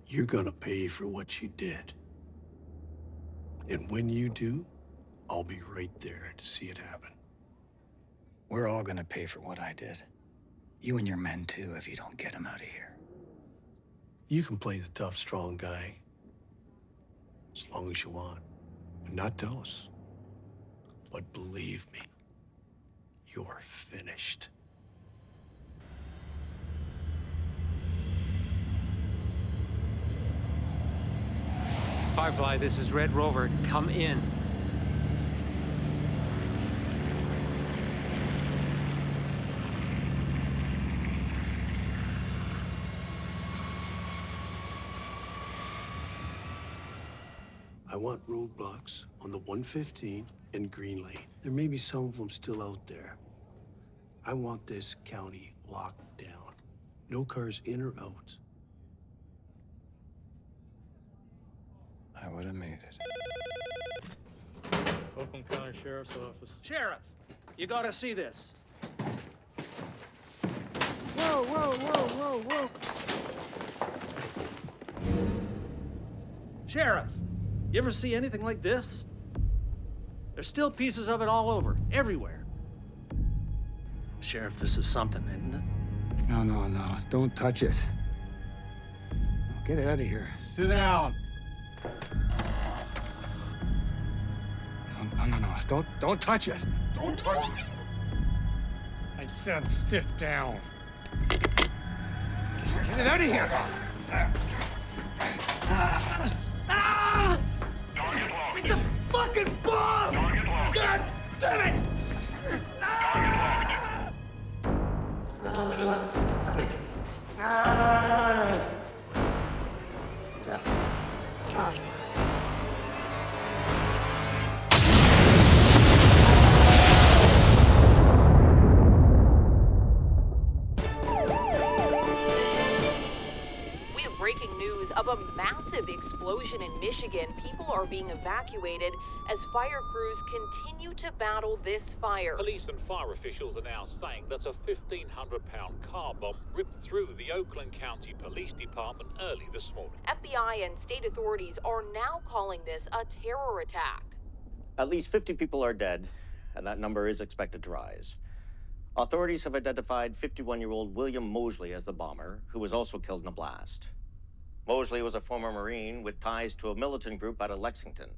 You're gonna pay for what you did. And when you do, I'll be right there to see it happen. We're all gonna pay for what I did. You and your men too, if you don't get them out of here. You can play the tough, strong guy. As long as you want. And not tell us. But believe me, you're finished. Firefly, this is Red Rover. Come in. I want roadblocks on the 115 and Green Lane. There may be some of them still out there. I want this county locked down. No cars in or out. I would have made it. Oakland County Sheriff's Office. Sheriff, you gotta see this. Whoa, whoa, whoa, whoa, whoa. Sheriff, you ever see anything like this? There's still pieces of it all over, everywhere. Sheriff, this is something, isn't it? No, no, no. Don't touch it. Get it out of here. Sit down. No, no, no. Don't touch it. Don't touch it. I said sit down. Get it out of here. It's a fucking bomb! God damn it! We have breaking news of a massive explosion in Michigan. People are being evacuated as fire crews continue to battle this fire. Police and fire officials are now saying that a 1,500-pound car bomb ripped through the Oakland County Police Department early this morning. FBI and state authorities are now calling this a terror attack. At least 50 people are dead, and that number is expected to rise. Authorities have identified 51-year-old William Mosley as the bomber, who was also killed in a blast. Mosley was a former Marine with ties to a militant group out of Lexington.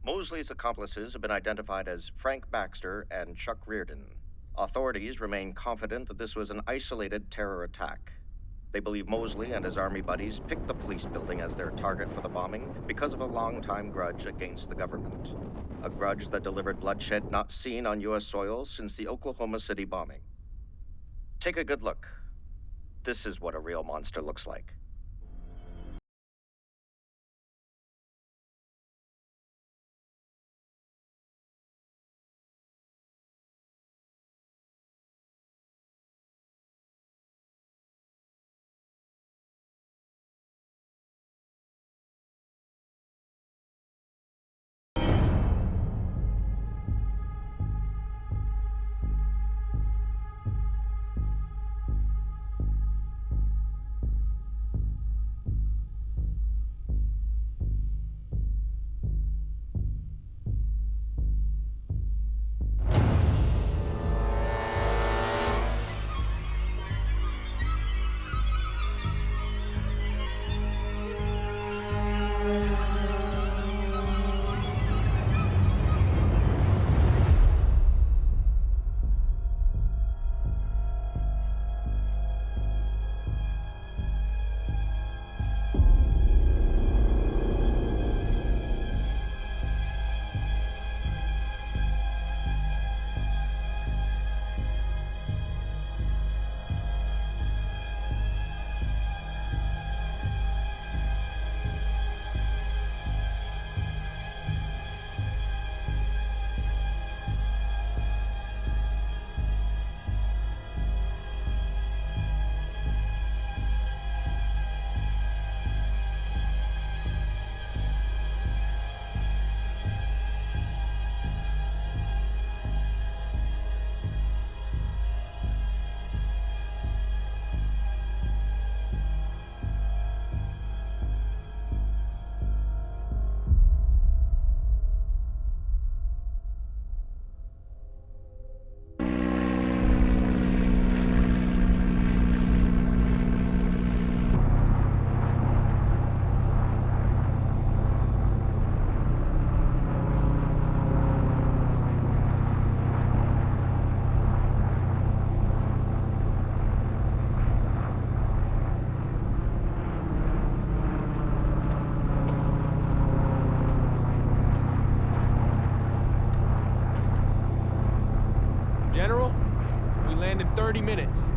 Mosley's accomplices have been identified as Frank Baxter and Chuck Reardon. Authorities remain confident that this was an isolated terror attack. They believe Mosley and his army buddies picked the police building as their target for the bombing because of a long-time grudge against the government. A grudge that delivered bloodshed not seen on U.S. soil since the Oklahoma City bombing. Take a good look. This is what a real monster looks like. General, we land in 30 minutes.